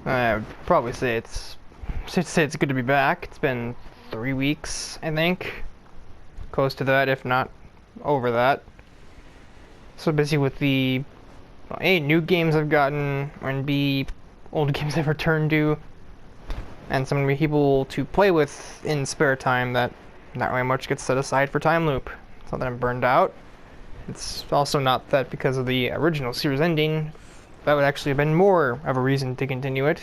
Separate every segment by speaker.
Speaker 1: I'd probably say it's good to be back. It's been 3 weeks, I think. Close to that, if not over that. So busy with the A, new games I've gotten, and B, old games I've returned to, and some new people to play with in spare time that not really much gets set aside for Time Loop. It's not that I'm burned out. It's also not that because of the original series ending, that would actually have been more of a reason to continue it.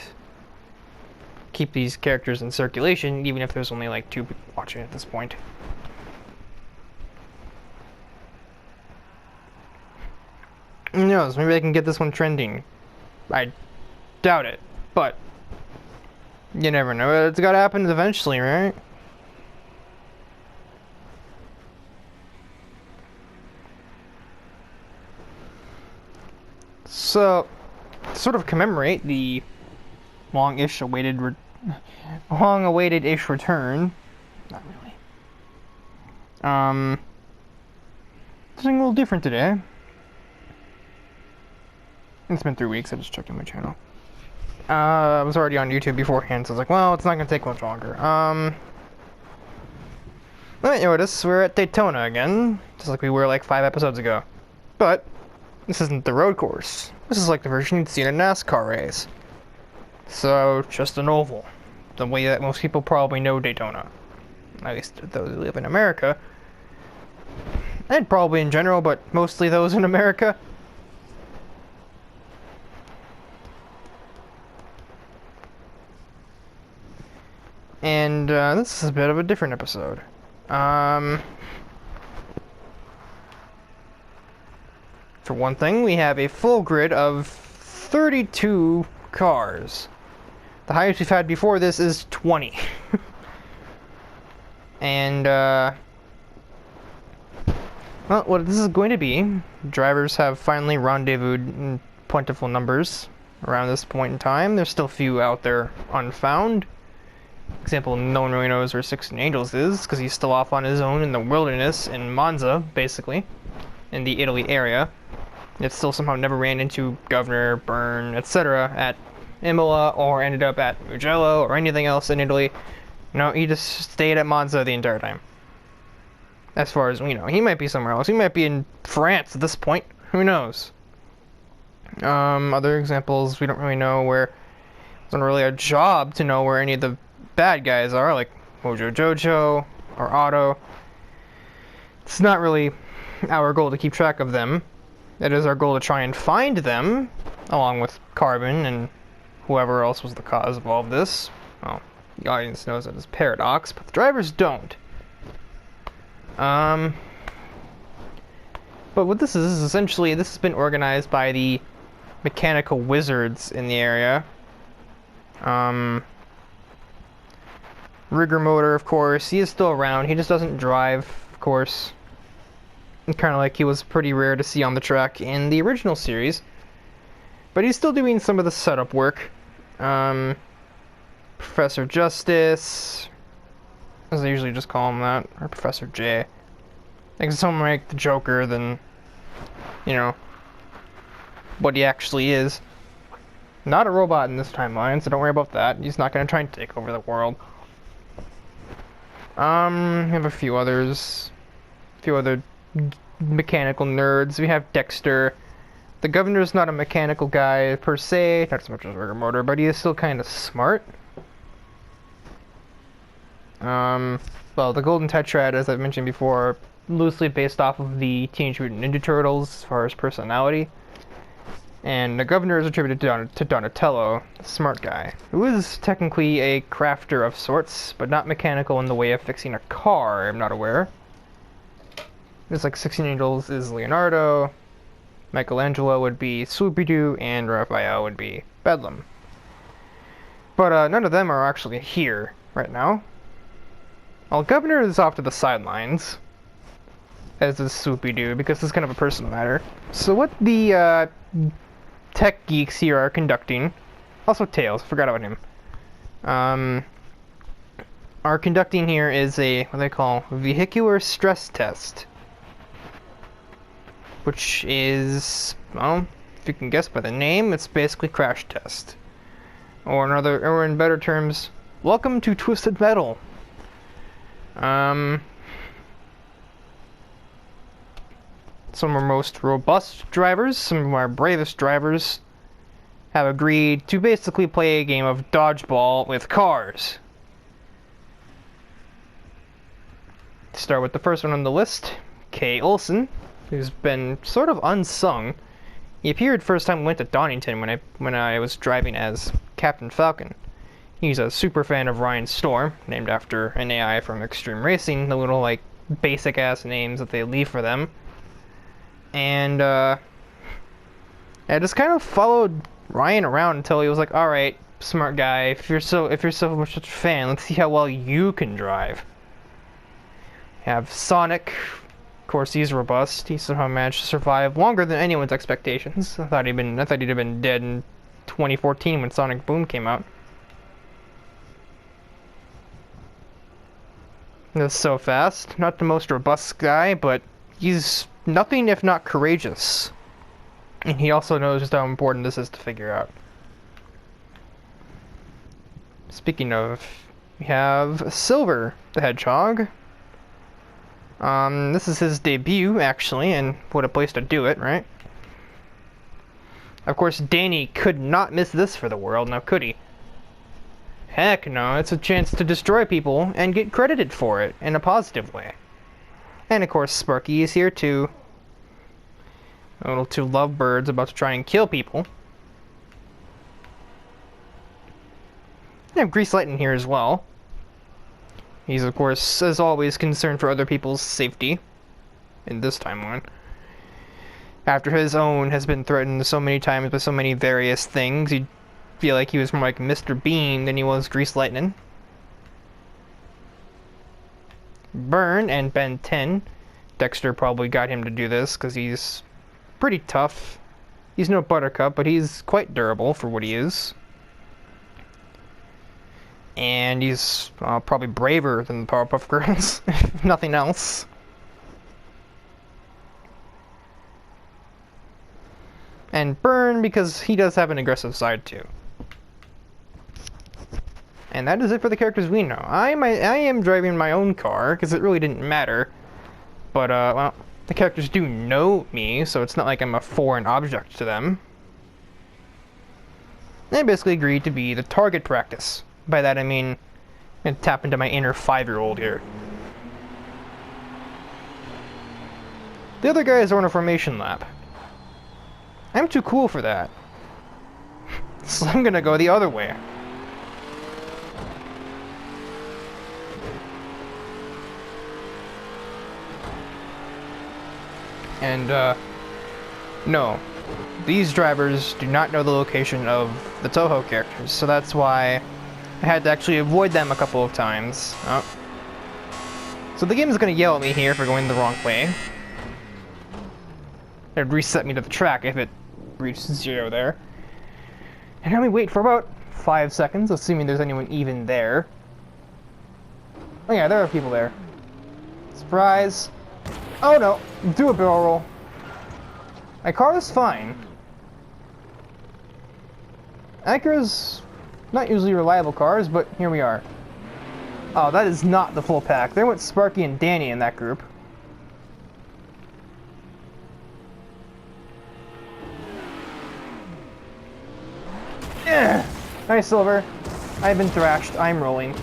Speaker 1: Keep these characters in circulation, even if there's only like 2 people watching at this point. Who knows, maybe I can get this one trending. I doubt it, but you never know. It's gotta happen eventually, right? So, to sort of commemorate the long-awaited-ish return. Not really. Something a little different today. It's been 3 weeks. I just checked on my channel. I was already on YouTube beforehand, so I was like, well, it's not gonna take much longer. You notice we're at Daytona again, just like we were like 5 episodes ago. But this isn't the road course. This is like the version you'd see in a NASCAR race. So, just an oval. The way that most people probably know Daytona. At least those who live in America. And probably in general, but mostly those in America. And this is a bit of a different episode. For one thing, we have a full grid of 32 cars. The highest we've had before this is 20. And, well, what this is going to be, drivers have finally rendezvoused in plentiful numbers around this point in time. There's still a few out there unfound. Example, no one really knows where 16 Angels is, because he's still off on his own in the wilderness in Monza, basically, in the Italy area. It still somehow never ran into Governor, Bern, etc. at Imola, or ended up at Mugello, or anything else in Italy. No, he just stayed at Monza the entire time. As far as we know, he might be somewhere else. He might be in France at this point. Who knows? Other examples, we don't really know where. It wasn't really our job to know where any of the bad guys are, like Mojo Jojo or Otto. It's not really our goal to keep track of them. It is our goal to try and find them, along with Carbon and whoever else was the cause of all of this. Well, the audience knows that as Paradox, but the drivers don't. But what this is essentially, this has been organized by the mechanical wizards in the area. Rigger Motor, of course, he is still around. He just doesn't drive, of course. Kind of like he was pretty rare to see on the track in the original series. But he's still doing some of the setup work. Professor Justice, as I usually just call him that, or Professor J. I think it's something like the Joker than, you know, what he actually is. Not a robot in this timeline, so don't worry about that. He's not going to try and take over the world. We have a few others. A few other mechanical nerds. We have Dexter. The Governor's not a mechanical guy per se, not as much as Rigger Motor, but he is still kind of smart. Well, the Golden Tetrad, as I've mentioned before, loosely based off of the Teenage Mutant Ninja Turtles as far as personality. And the Governor is attributed to Donatello, the smart guy, who is technically a crafter of sorts, but not mechanical in the way of fixing a car, I'm not aware. It's like 16 Angels is Leonardo, Michelangelo would be Swoopy-Doo, and Raphael would be Bedlam. But none of them are actually here right now. Well, Governor is off to the sidelines, as is Swoopy-Doo, because it's kind of a personal matter. So what the tech geeks here are conducting, also Tails, forgot about him, are conducting here is a, what they call, vehicular stress test. Which is, well, if you can guess by the name, it's basically crash test. or in better terms, welcome to Twisted Metal. Some of our most robust drivers, some of our bravest drivers, have agreed to basically play a game of dodgeball with cars. To start with the first one on the list, Kay Olsen, who's been sort of unsung. He appeared first time we went to Donington when I was driving as Captain Falcon. He's a super fan of Ryan Storm, named after an AI from Extreme Racing, the little like basic ass names that they leave for them. And I just kind of followed Ryan around until he was like, "All right, smart guy, if you're so much a fan, let's see how well you can drive." Have Sonic. Of course, he's robust. He somehow managed to survive longer than anyone's expectations. I thought he'd have been dead in 2014 when Sonic Boom came out. He's so fast. Not the most robust guy, but he's nothing if not courageous. And he also knows just how important this is to figure out. Speaking of, we have Silver the Hedgehog. This is his debut, actually, and what a place to do it, right? Of course, Danny could not miss this for the world, now could he? Heck no, it's a chance to destroy people and get credited for it in a positive way. And of course, Sparky is here too. A little two lovebirds about to try and kill people. We have Grease Lightning here as well. He's, of course, as always, concerned for other people's safety in this timeline. After his own has been threatened so many times by so many various things, you'd feel like he was more like Mr. Bean than he was Grease Lightning. Burn and Ben 10. Dexter probably got him to do this because he's pretty tough. He's no Buttercup, but he's quite durable for what he is. And he's probably braver than the Powerpuff Girls, if nothing else. And Burn, because he does have an aggressive side too. And that is it for the characters we know. I am driving my own car, because it really didn't matter. But, well, the characters do know me, so it's not like I'm a foreign object to them. They basically agreed to be the target practice. By that I mean, and tap into my inner 5-year-old here. The other guys are on a formation lap. I'm too cool for that. So I'm gonna go the other way. And, no. These drivers do not know the location of the Toho characters, so that's why I had to actually avoid them a couple of times. Oh. So the game is going to yell at me here for going the wrong way. It'd reset me to the track if it reached 0 there. And then we wait for about 5 seconds, assuming there's anyone even there. Oh yeah, there are people there. Surprise! Oh no! Do a barrel roll. My car is fine. Acura's not usually reliable cars, but here we are. Oh, that is not the full pack. There went Sparky and Danny in that group. Hi, Silver. I've been thrashed. I'm rolling.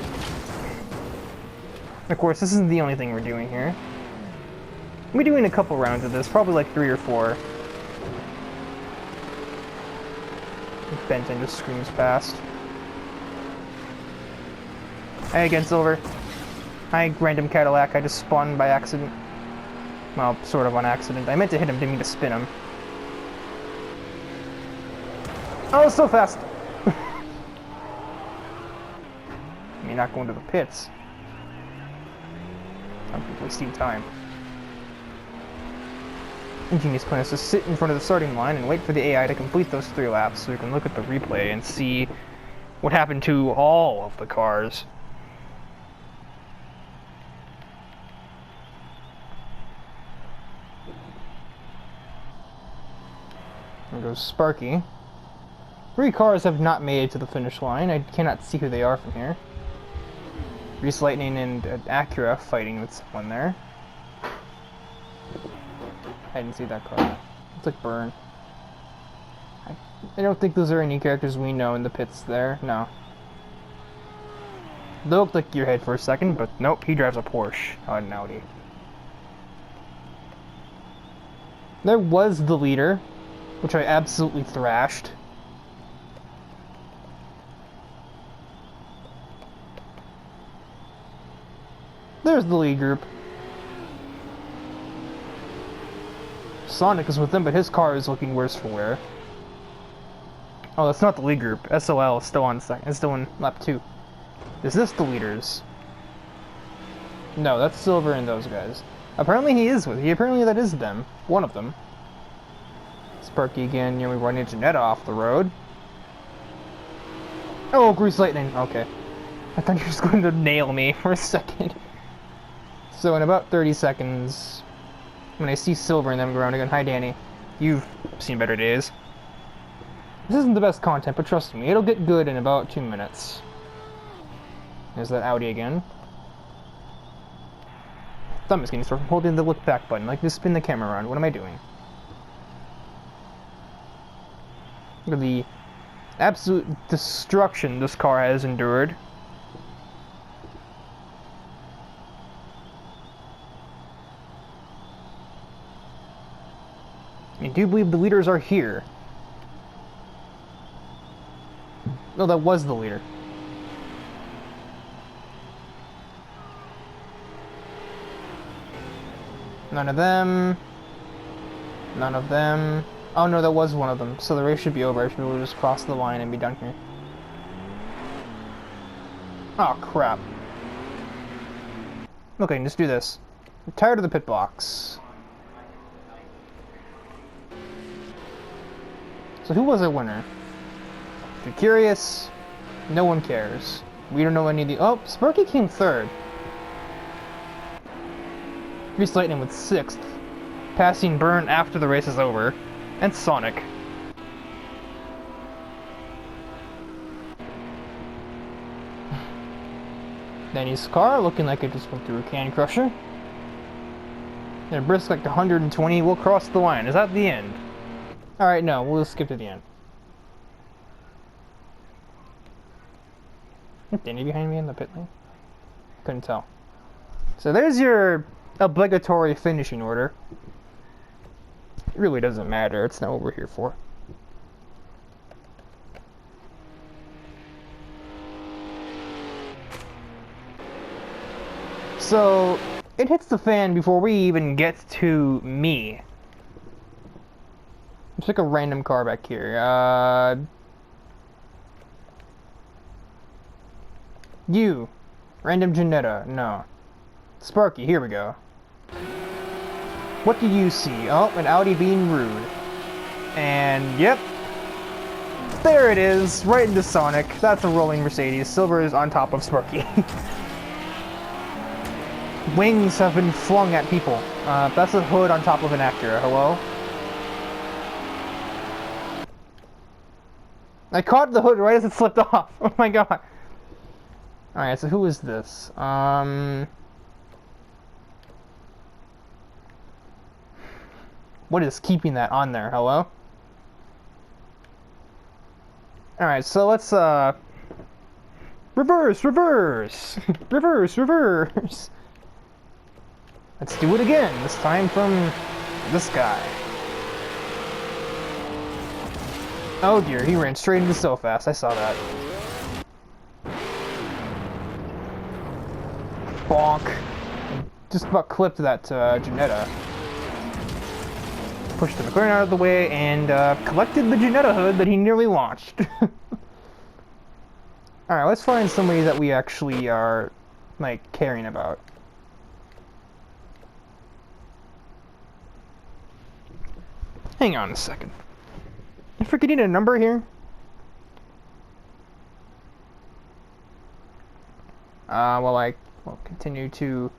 Speaker 1: Of course, this isn't the only thing we're doing here. We'll be doing a couple rounds of this, probably like 3 or 4. Benton just screams past. Hi again, Silver. Hi, random Cadillac. I just spawned by accident. Well, sort of on accident. I meant to hit him, didn't mean to spin him. Oh, so fast! You're not going to the pits. I'm wasting time. Ingenious plan is to sit in front of the starting line and wait for the AI to complete those 3 laps so we can look at the replay and see what happened to all of the cars. There goes Sparky. Three cars have not made it to the finish line. I cannot see who they are from here. Grease Lightning and Acura fighting with someone there. I didn't see that car. It's like Burn. I don't think those are any characters we know in the pits there. No. They looked like Gearhead for a second, but nope, he drives a Porsche, not an Audi. There was the leader, which I absolutely thrashed. There's the lead group. Sonic is with them, but his car is looking worse for wear. Oh, that's not the lead group. SOL is still on second. It's still in lap 2. Is this the leaders? No, that's Silver and those guys. Apparently he is with. Apparently that is them. One of them. Sparky again. We run into Netta off the road. Oh, Grease Lightning. Okay. I thought you were just going to nail me for a second. So in about 30 seconds, when I see Silver and them go around again, hi Danny. You've seen better days. This isn't the best content, but trust me, it'll get good in about 2 minutes. There's that Audi again. Thumb is getting sore from holding the look back button. Like, just spin the camera around. What am I doing? Look at the absolute destruction this car has endured. I do believe the leaders are here. No, that was the leader. None of them. None of them. Oh no, that was one of them. So the race should be over. I should be able to just cross the line and be done here. Oh crap. Okay, let's do this. I'm tired of the pit box. So who was our winner? If you're curious, no one cares. We don't know any of the... Oh, Sparky came third. Grease Lightning with 6th. Passing Burn after the race is over. And Sonic. Danny's car looking like it just went through a can crusher. And a brisk like 120 will cross the line. Is that the end? Alright, no, we'll skip to the end. Is Danny behind me in the pit lane? Couldn't tell. So there's your obligatory finishing order. It really doesn't matter, it's not what we're here for. So, it hits the fan before we even get to me. Let's pick a random car back here. You. Random Janetta. No. Sparky, here we go. What do you see? Oh, an Audi being rude. And, yep. There it is, right into Sonic. That's a rolling Mercedes. Silver is on top of Sparky. Wings have been flung at people. That's a hood on top of an Acura. Hello? I caught the hood right as it slipped off. Oh my god. Alright, so who is this? What is keeping that on there? Hello? Alright, so let's, reverse, reverse! Reverse, reverse! Let's do it again, this time from this guy. Oh dear, he ran straight into so fast, I saw that. Bonk. Just about clipped that Janetta. Pushed the McLaren out of the way and collected the Janetta hood that he nearly launched. Alright, let's find somebody that we actually are, like, caring about. Hang on a second. Am I forgetting a number here? Well, I will continue to...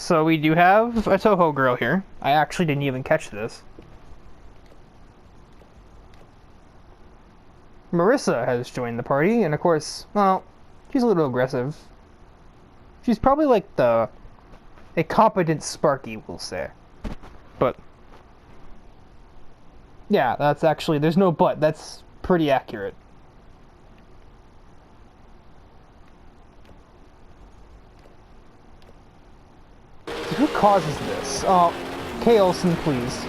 Speaker 1: So we do have a Toho girl here. I actually didn't even catch this. Marissa has joined the party, and of course, well, she's a little aggressive. She's probably like a competent Sparky, we'll say. But, yeah, that's actually, there's no but, that's pretty accurate. Who causes this? Oh, Kay Olsen, please.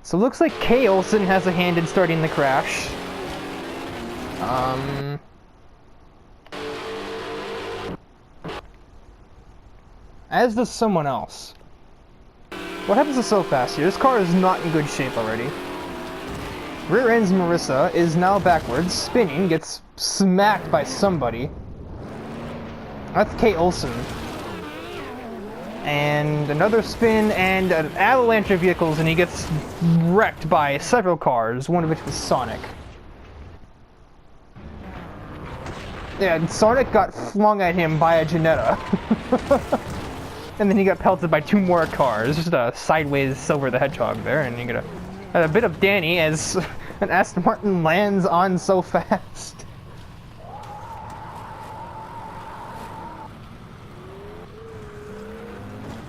Speaker 1: So it looks like Kay Olsen has a hand in starting the crash. As does someone else. What happens to so fast here? This car is not in good shape already. Rear ends Marissa, is now backwards, spinning, gets smacked by somebody. That's Kay Olsen. And another spin and an avalanche of vehicles, and he gets wrecked by several cars, one of which was Sonic. Yeah, and Sonic got flung at him by a Janetta. And then he got pelted by two more cars. Just a sideways Silver the Hedgehog there, and you get a bit of Danny as an Aston Martin lands on so fast.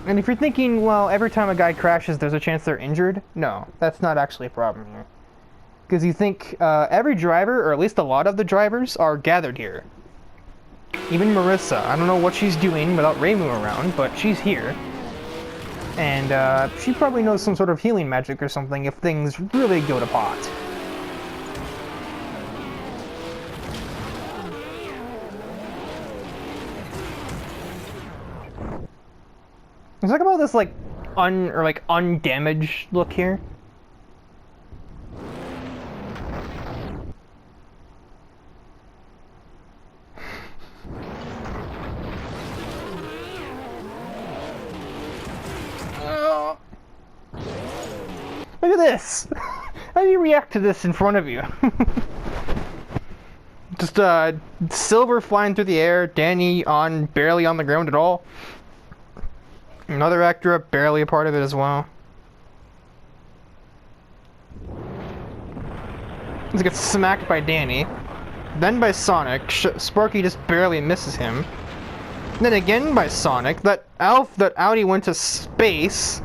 Speaker 1: And if you're thinking, well, every time a guy crashes, there's a chance they're injured, no, that's not actually a problem here. Because you think every driver, or at least a lot of the drivers, are gathered here. Even Marissa, I don't know what she's doing without Reimu around, but she's here. And she probably knows some sort of healing magic or something if things really go to pot. Let's talk about this like undamaged look here. Look at this! How do you react to this in front of you? Just Silver flying through the air, Danny barely on the ground at all. Another Acura barely a part of it as well. He gets smacked by Danny, then by Sonic. Sparky just barely misses him. Then again by Sonic. That Audi went to space.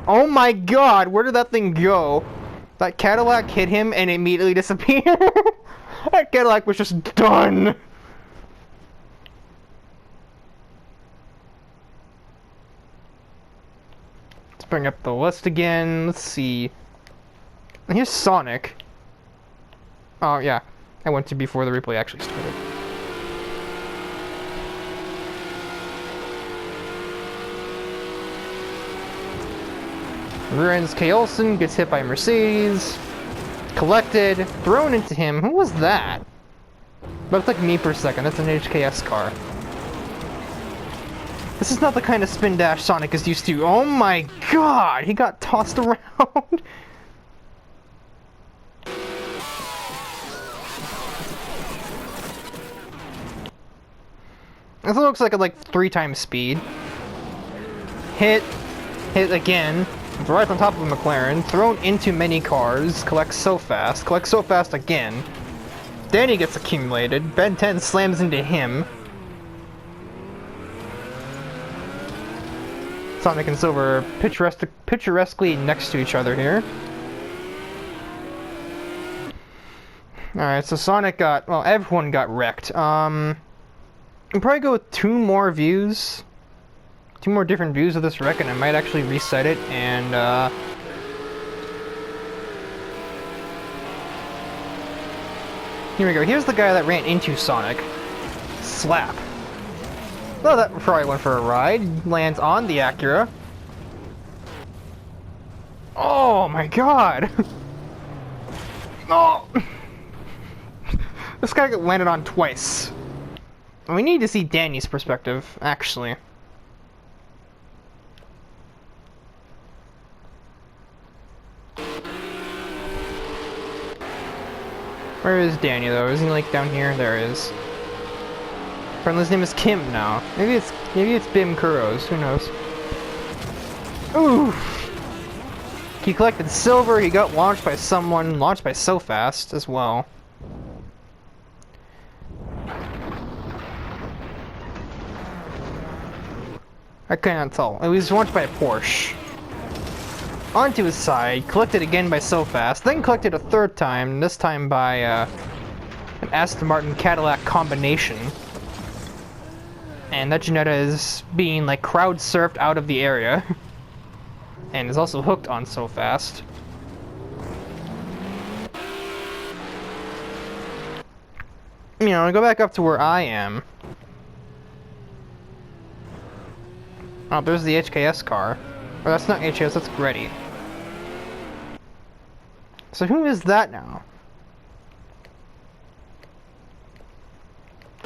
Speaker 1: Oh my god, where did that thing go? That Cadillac hit him and immediately disappeared. That Cadillac was just done. Let's bring up the list again. Let's see. Here's Sonic. Oh yeah, I went to before the replay actually started. Rear ends Kay Olsen, gets hit by Mercedes, collected, thrown into him. Who was that? Looked like me for a second. That's an HKS car. This is not the kind of spin dash Sonic is used to. Oh my god, he got tossed around. This looks like 3 times speed. Hit again. Right on top of a McLaren, thrown into many cars, collects so fast again. Danny gets accumulated, Ben 10 slams into him. Sonic and Silver picturesquely next to each other here. Alright, so Sonic everyone got wrecked. We'll probably go with 2 more views. 2 more different views of this wreck, and I might actually reset it, and here we go. Here's the guy that ran into Sonic. Slap. Well, that probably went for a ride. Lands on the Acura. Oh my god! Oh! This guy got landed on twice. We need to see Danny's perspective, actually. Where is Danny though? Isn't he like down here? There he is. Friendly's name is Kim now. Maybe it's Bim Kuros. Who knows? Ooh. He collected silver. He got launched by someone. Launched by so fast as well. I cannot tell. It was launched by a Porsche. Onto his side, collected again by so fast, then collected a third time, this time by an Aston Martin Cadillac combination. And that Janetta is being like crowd surfed out of the area. And is also hooked on so fast. You know, go back up to where I am. Oh, there's the HKS car. Or that's not HKS, that's Gretty. So who is that now?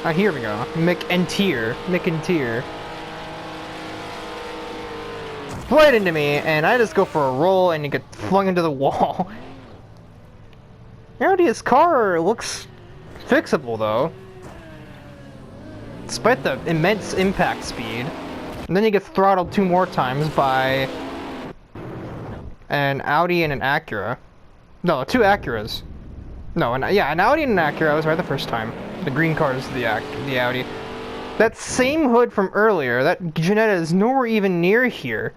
Speaker 1: Oh, here we go. Mick and Tier. Right into me, and I just go for a roll and you get flung into the wall. His car looks fixable though. Despite the immense impact speed. And then he gets throttled 2 more times by an Audi and an Acura. No, 2 Acuras. No, an Audi and an Acura. I was right the first time. The green car is the Audi. That same hood from earlier, that Janetta is nowhere even near here.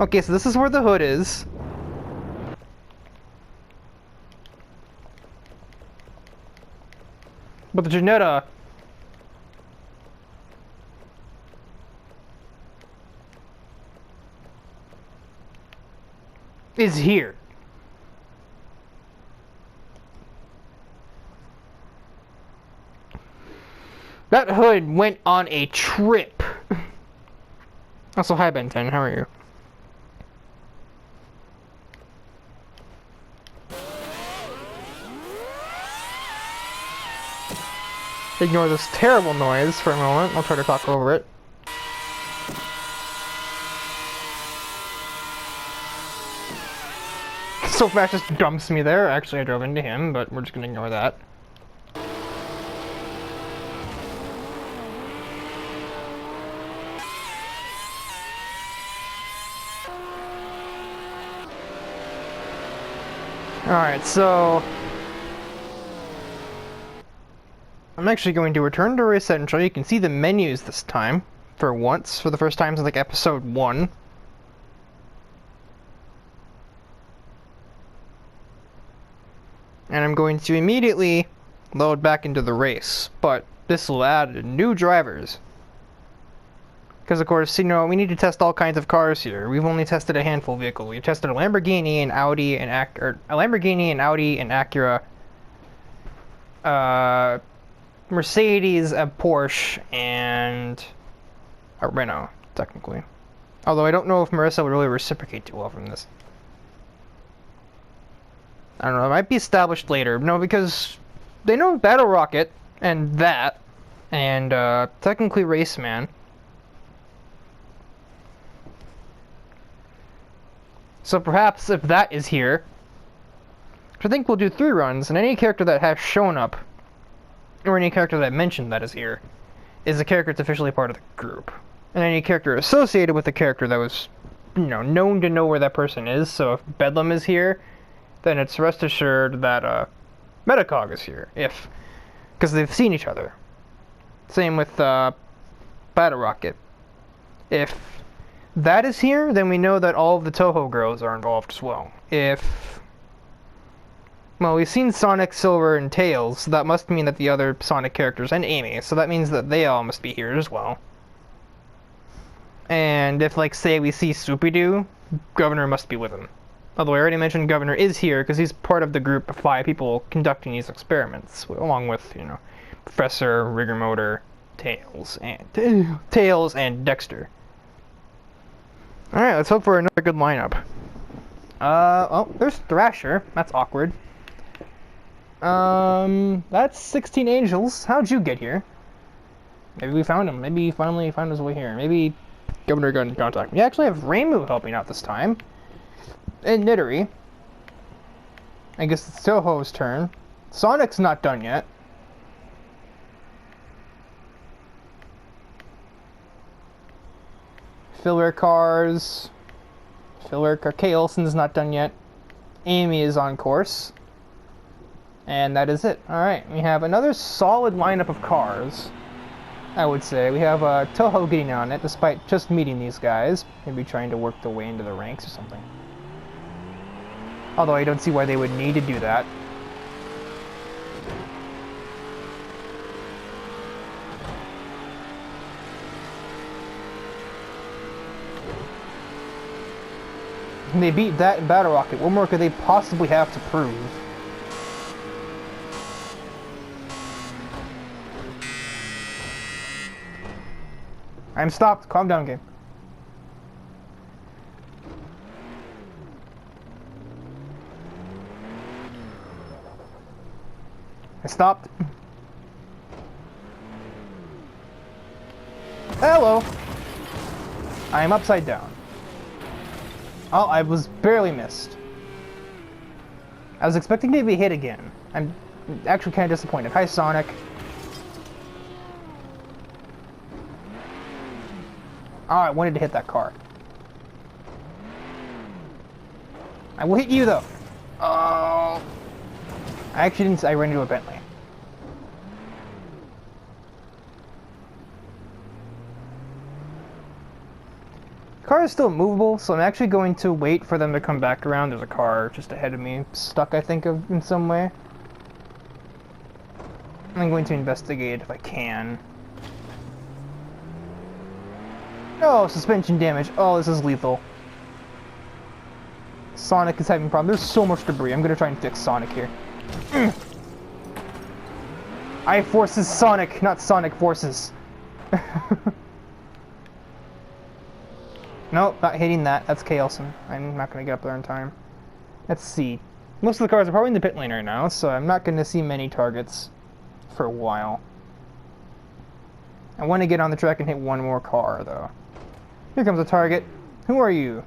Speaker 1: Okay, so this is where the hood is. But the Janetta is here. That hood went on a trip. Also, hi Ben 10, how are you? Ignore this terrible noise for a moment. I'll try to talk over it. So fast just dumps me there. Actually, I drove into him, but we're just gonna ignore that. Alright, so I'm actually going to return to Race Central. You can see the menus this time, for once, for the first time since like episode 1. And I'm going to immediately load back into the race, but this will add new drivers. Because of course, you know, we need to test all kinds of cars here. We've only tested a handful of vehicles. We've tested a Lamborghini, an Audi, and Acura, Mercedes, a Porsche, and a Renault, technically. Although I don't know if Marissa would really reciprocate too well from this. I don't know, it might be established later. No, because they know Battle Rocket, and that, and technically Raceman. So perhaps if that is here, I think we'll do 3 runs, and any character that has shown up, or any character that I mentioned that is here, is a character that's officially part of the group. And any character associated with the character that was, you know, known to know where that person is. So if Bedlam is here, then it's rest assured that Metacog is here, because they've seen each other. Same with Battle Rocket. If that is here, then we know that all of the Toho girls are involved as well. Well, we've seen Sonic, Silver, and Tails, so that must mean that the other Sonic characters, and Amy, so that means that they all must be here as well. And if, like, say we see Soupy-Doo, Governor must be with him. Although I already mentioned Governor is here, because he's part of the group of 5 people conducting these experiments, along with, you know, Professor, Rigor Motor, Tails, and Dexter. Alright, let's hope for another good lineup. Oh, there's Thrasher. That's awkward. That's 16 Angels. How'd you get here? Maybe we found him. Maybe he finally found his way here. Maybe Governor got in contact. We actually have Reimu helping out this time. And Nittery. I guess it's Toho's turn. Sonic's not done yet. Filler cars. Filler car. Kay Olsen's not done yet. Amy is on course. And that is it. Alright, we have another solid lineup of cars, I would say. We have Toho getting on it, despite just meeting these guys. Maybe trying to work their way into the ranks or something. Although I don't see why they would need to do that. And they beat that in Battle Rocket. What more could they possibly have to prove? I'm stopped. Calm down, game. I stopped. Hello. I am upside down. Oh, I was barely missed. I was expecting to be hit again. I'm actually kind of disappointed. Hi, Sonic. Oh, I wanted to hit that car. I will hit you, though. Oh. I actually didn't. I ran into a Bentley. The car is still movable, so I'm actually going to wait for them to come back around. There's a car just ahead of me, stuck, I think, in some way. I'm going to investigate if I can. Oh, suspension damage. Oh, this is lethal. Sonic is having a problem. There's so much debris. I'm going to try and fix Sonic here. I forces Sonic, not Sonic forces. Nope, not hitting that. That's Kaelson. I'm not going to get up there in time. Let's see. Most of the cars are probably in the pit lane right now, so I'm not going to see many targets for a while. I want to get on the track and hit one more car, though. Here comes a target. Who are you?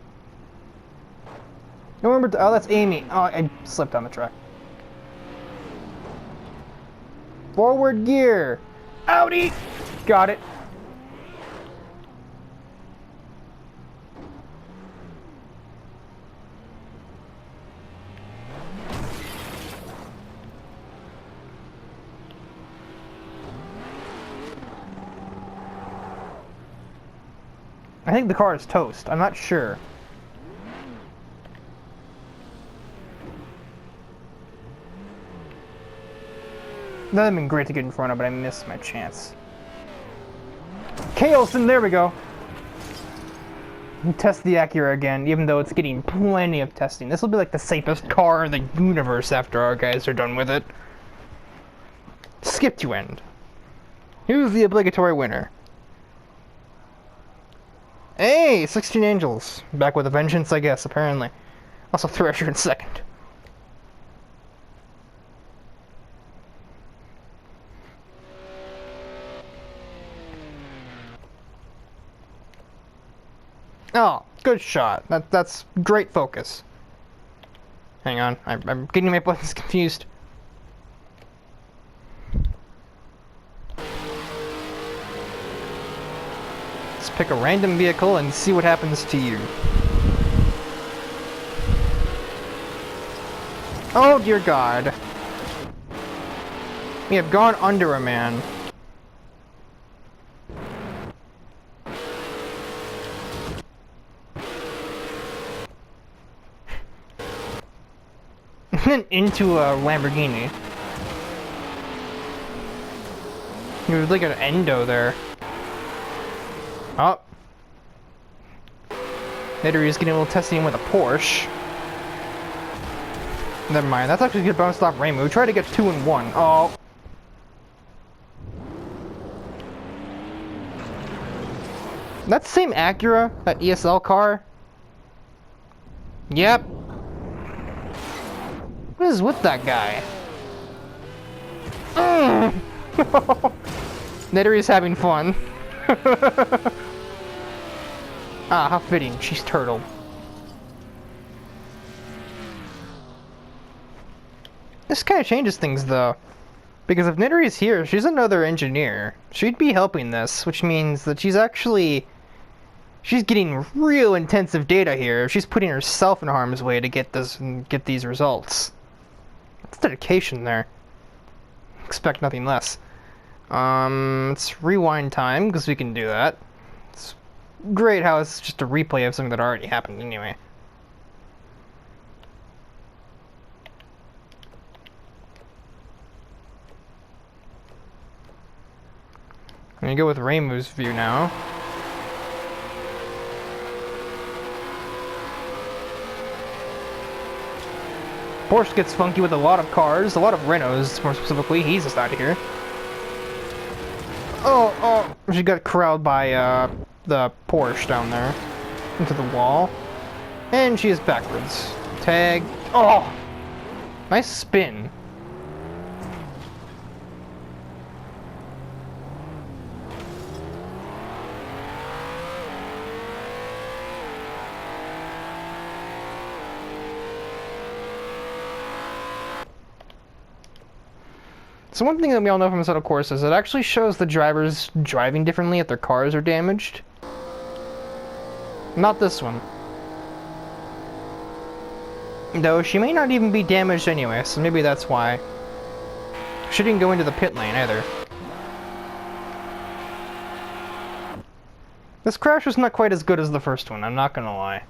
Speaker 1: You remember? Oh, that's Amy. Oh, I slipped on the track. Forward gear. Audi. Got it. I think the car is toast. I'm not sure. That would have been great to get in front of, but I missed my chance. Kaelson, there we go. Test the Acura again, even though it's getting plenty of testing. This will be like the safest car in the universe after our guys are done with it. Skip to end. Who's the obligatory winner? Hey, 16 Angels. Back with a vengeance, I guess, apparently. Also Thresher in second. Oh, good shot. That's great focus. Hang on, I'm getting my buttons confused. Pick a random vehicle and see what happens to you. Oh dear God. We have gone under a man. And then into a Lamborghini. There was like an endo there. Oh. Later he's getting a little testing with a Porsche. Never mind, that's actually a good bounce off Rainbow. Try to get 2 and 1. Oh. That same Acura, that ESL car? Yep. What is with that guy? Nettery's having fun. Ah, how fitting. She's turtle. This kind of changes things, though. Because if Nidari's here, she's another engineer. She'd be helping this, which means that she's getting real intensive data here. She's putting herself in harm's way to get this and get these results. That's dedication there. Expect nothing less. Let's rewind time, because we can do that. It's great how it's just a replay of something that already happened anyway. I'm gonna go with Reimu's view now. Porsche gets funky with a lot of cars, a lot of Renaults more specifically. He's just out of here. Oh, she got corralled by the Porsche down there into the wall. And she is backwards. Tag. Oh! Nice spin. So one thing that we all know from Assetto Corsa is it actually shows the drivers driving differently if their cars are damaged. Not this one. Though she may not even be damaged anyway, so maybe that's why. She didn't go into the pit lane either. This crash was not quite as good as the first one, I'm not gonna lie.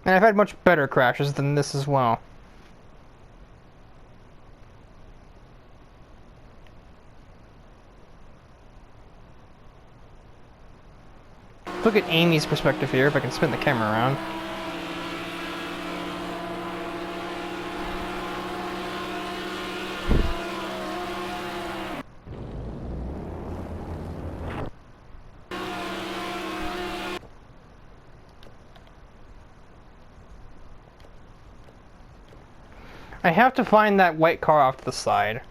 Speaker 1: And I've had much better crashes than this as well. Look at Amy's perspective here, if I can spin the camera around. I have to find that white car off to the side.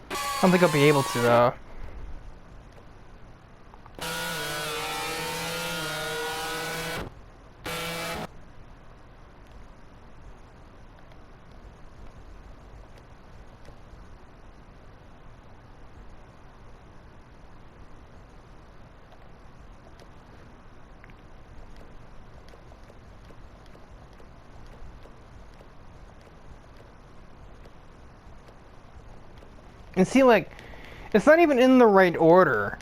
Speaker 1: I don't think I'll be able to, though. And see, like, it's not even in the right order.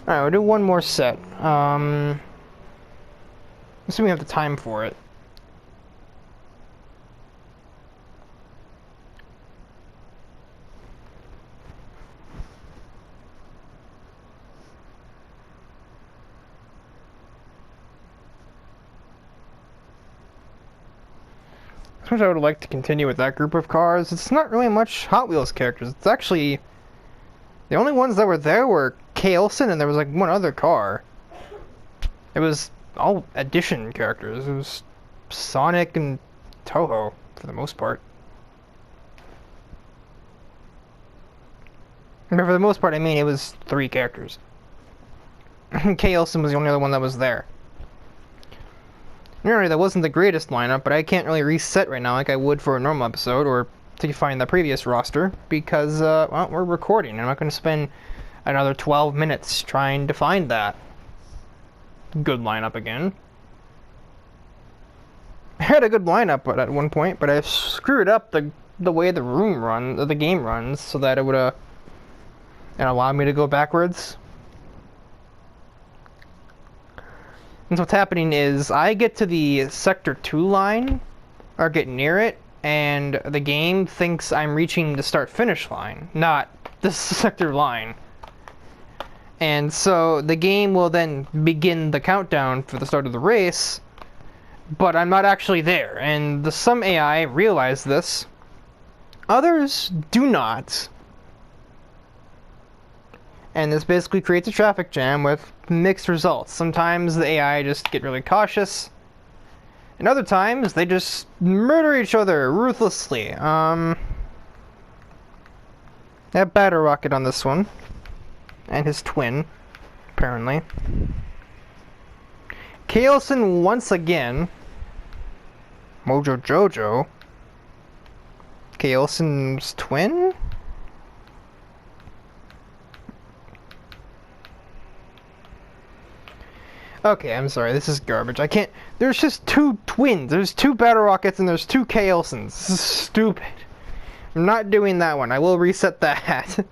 Speaker 1: Alright, we'll do one more set. Assuming we have the time for it. I would like to continue with that group of cars. It's not really much Hot Wheels characters. It's actually the only ones that were there were Kay Olsen and there was like one other car. It was all addition characters. It was Sonic and Toho for the most part. But for the most part, I mean, it was 3 characters. Kay Olsen was the only other one that was there. Really, that wasn't the greatest lineup, but I can't really reset right now like I would for a normal episode, or to find the previous roster, because, well, we're recording. I'm not going to spend another 12 minutes trying to find that good lineup again. I had a good lineup at one point, but I screwed up the way the game runs, so that it would, and allow me to go backwards. And so what's happening is I get to the Sector 2 line, or get near it, and the game thinks I'm reaching the start-finish line, not the sector line. And so the game will then begin the countdown for the start of the race, but I'm not actually there. And some AI realize this. Others do not. And this basically creates a traffic jam with mixed results. Sometimes the AI just get really cautious, and other times they just murder each other ruthlessly. That battle rocket on this one, and his twin, apparently. Kaelson once again. Mojo Jojo. Kaelson's twin? Okay, I'm sorry, this is garbage. I can't... There's just two twins. There's two battle rockets and there's two Kaelsons. This is stupid. I'm not doing that one. I will reset that.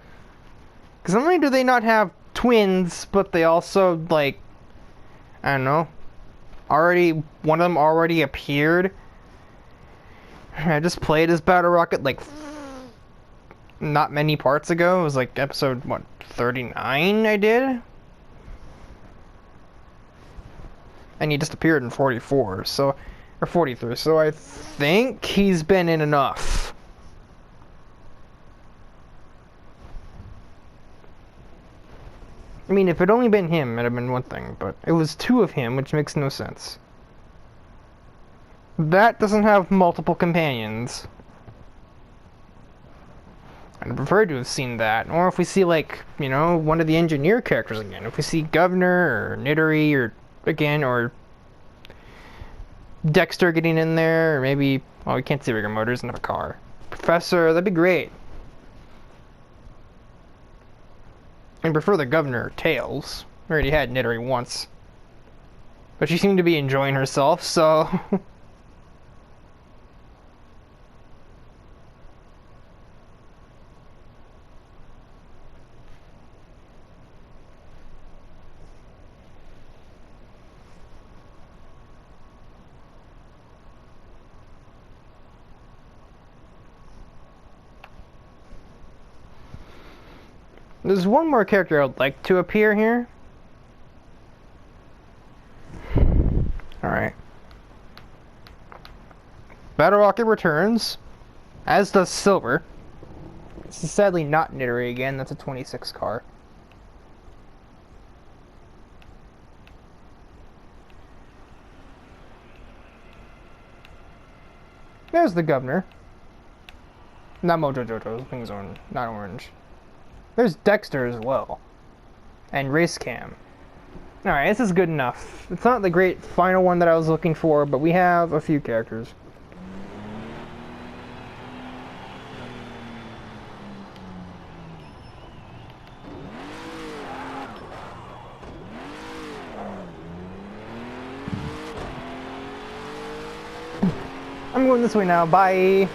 Speaker 1: Because not only do they not have twins, but they also, like... I don't know. One of them already appeared. I just played as Battle Rocket, like... not many parts ago. It was like episode, what, 39 I did? And he just appeared in 44, so... Or 43, so I think he's been in enough. I mean, if it'd only been him, it'd have been one thing, but it was two of him, which makes no sense. That doesn't have multiple companions. I'd prefer to have seen that, or if we see, like, you know, one of the engineer characters again. If we see Governor, or Nittery, or, again, or Dexter getting in there, or maybe, well, we can't see rigor motors and have a car. Professor, that'd be great. I prefer the Governor, Tails. We already had Nittery once. But she seemed to be enjoying herself, so... There's one more character I'd like to appear here. Alright. Battle Rocket returns, as does Silver. This is sadly not Nittery again, that's a 26 car. There's the Governor. Not Mojo Jojo's wings orange, not orange. There's Dexter as well. And Race Cam. Alright, this is good enough. It's not the great final one that I was looking for, but we have a few characters. I'm going this way now, bye!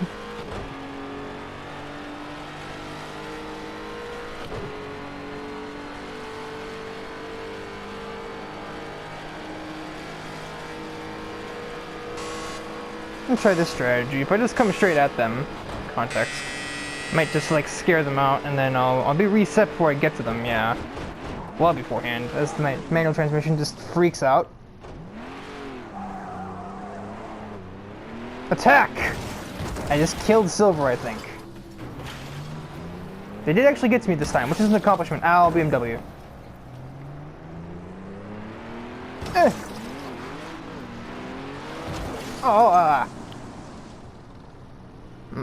Speaker 1: I'll try this strategy. If I just come straight at them, context, might just like scare them out, and then I'll be reset before I get to them. Yeah, well beforehand, as the manual transmission just freaks out. Attack! I just killed Silver, I think. They did actually get to me this time, which is an accomplishment. Ow, BMW. Eh.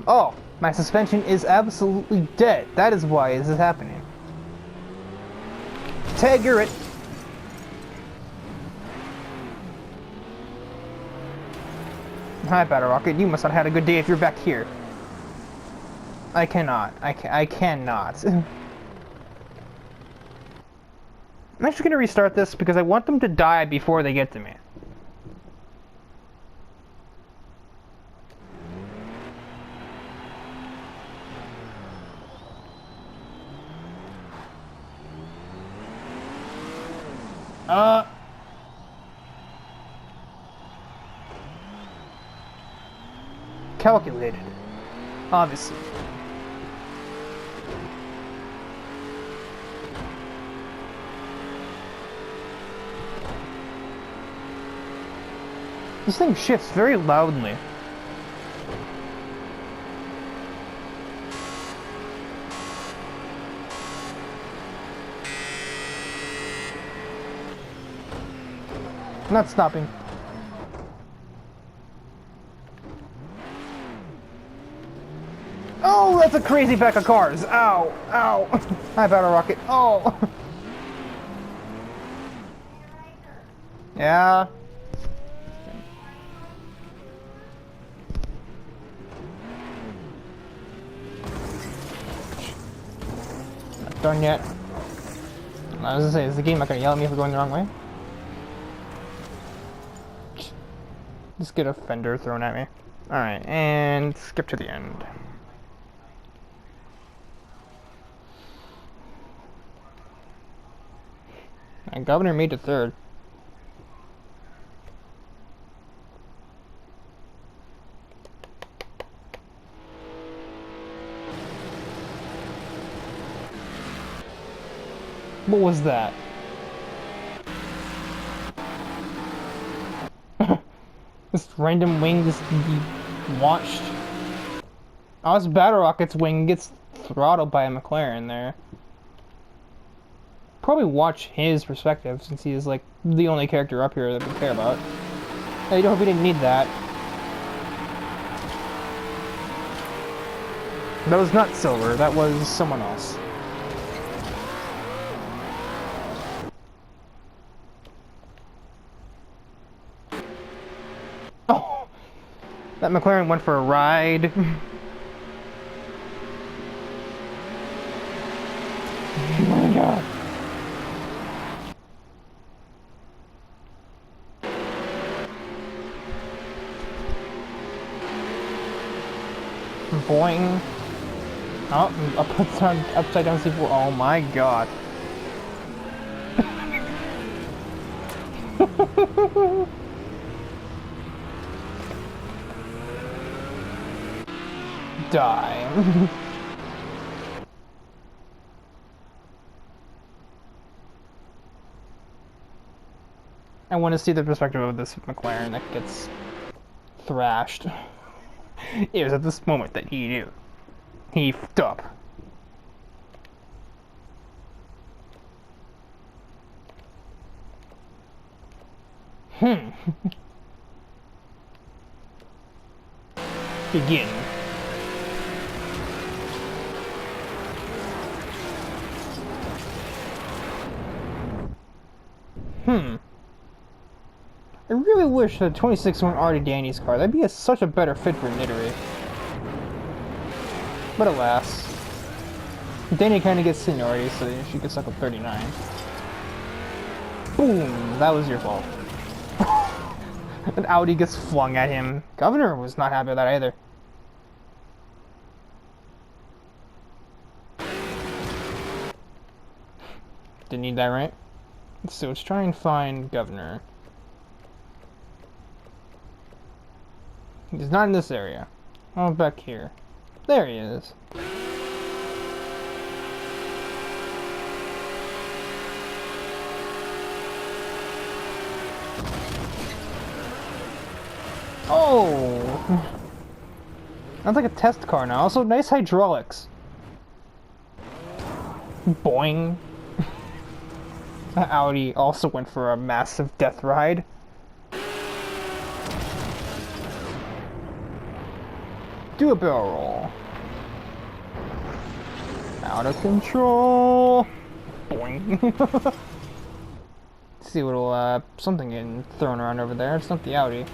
Speaker 1: Oh, my suspension is absolutely dead. That is why this is happening. Tagger it. Hi, Battle Rocket. You must not have had a good day if you're back here. I cannot. I cannot. I'm actually going to restart this because I want them to die before they get to me. Calculated. Obviously. This thing shifts very loudly. Not stopping. Oh, that's a crazy pack of cars. Ow, ow. Hi, Battle Rocket. Oh. Yeah. Not done yet. I was gonna say, is the game not gonna yell at me if we're going the wrong way? Just get a fender thrown at me. Alright, and skip to the end. And Governor made it third. What was that? This random wing just launched. Oh, this Battle Rocket's wing gets throttled by a McLaren there. Probably watch his perspective since he is like the only character up here that we care about. Hey, you know, we didn't need that. That was not Silver, that was someone else. Oh! That McLaren went for a ride. Oh my god. Boing. Oh, upside down C4. Oh my god. Die. I want to see the perspective of this McLaren that gets thrashed. It was at this moment that he knew. He f***ed up. Begin. I really wish that 26 went already Danny's car. That'd be such a better fit for Nittery. But alas. Danny kind of gets seniority, so she gets stuck with 39. Boom! That was your fault. An Audi gets flung at him. Governor was not happy with that either. Didn't need that, right? So let's try and find Governor. He's not in this area. Oh, back here. There he is. Oh! That's like a test car now. Also, nice hydraulics. Boing. Audi also went for a massive death ride. Do a barrel roll. Out of control. Boing. See a little something getting thrown around over there. It's not the Audi.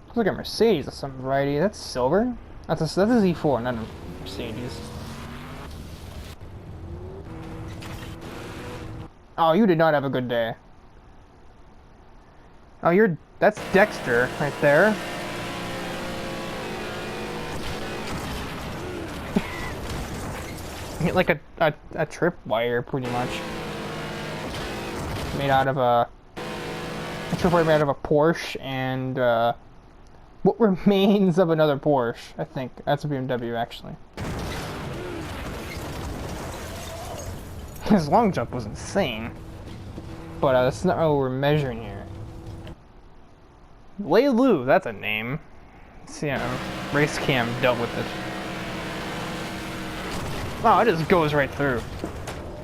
Speaker 1: Looks like a Mercedes of some variety. That's silver. That's a Z4, not a Mercedes. Oh, you did not have a good day. Oh, that's Dexter right there. Hit like a tripwire, pretty much. Made out of a tripwire made out of a Porsche and what remains of another Porsche. I think that's a BMW actually. His long jump was insane, but that's not what we're measuring here. Leilu, that's a name. See, race cam dealt with it. Wow, it just goes right through.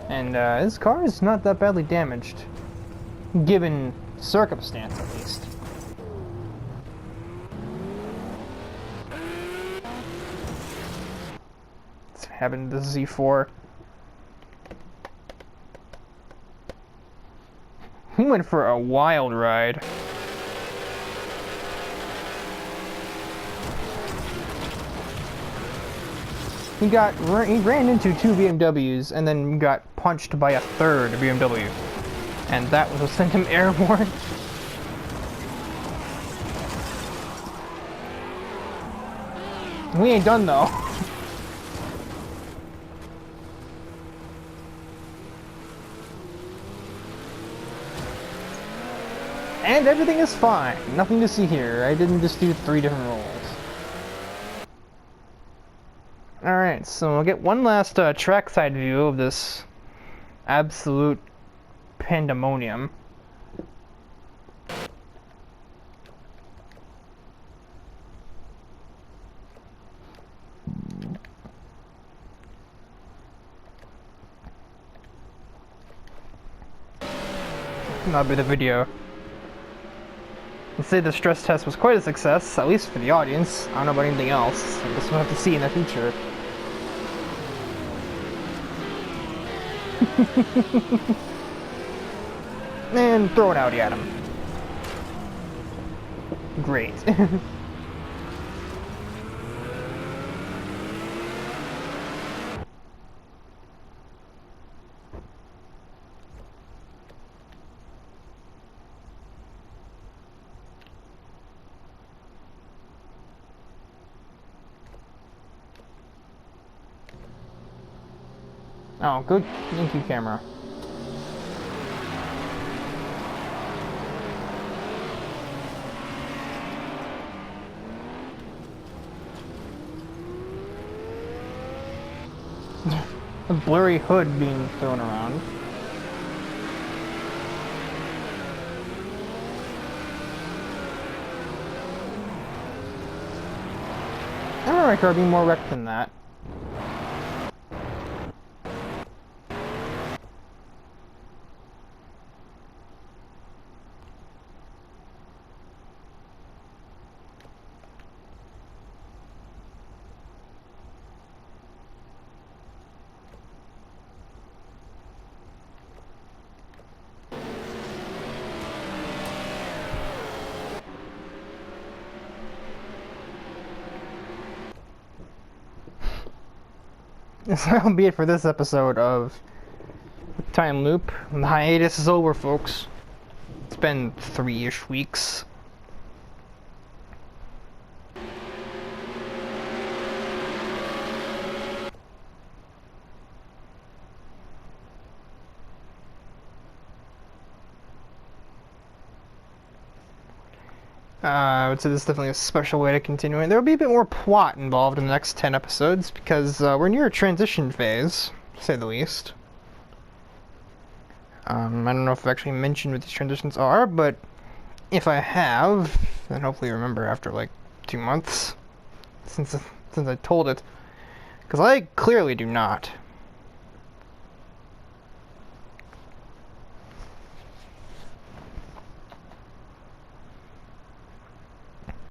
Speaker 1: And his car is not that badly damaged, given circumstance at least. What's happened to the Z4? He went for a wild ride. He ran into two BMWs and then got punched by a third BMW. And that was what sent him airborne. We ain't done though. And everything is fine. Nothing to see here. I didn't just do 3 different rolls. Alright, so we'll get one last trackside view of this absolute pandemonium. That'll be the video. Let's say the stress test was quite a success, at least for the audience. I don't know about anything else. I guess we'll have to see in the future. And throw an Audi at him. Great. Oh, good. Thank you, camera. A blurry hood being thrown around. I remember my car being more wrecked than that. So that'll be it for this episode of Time Loop. The hiatus is over, folks. It's been 3-ish weeks. I would say this is definitely a special way to continue it. There will be a bit more plot involved in the next 10 episodes because we're near a transition phase, to say the least. I don't know if I've actually mentioned what these transitions are, but if I have, then hopefully remember after like 2 months since I told it, because I clearly do not.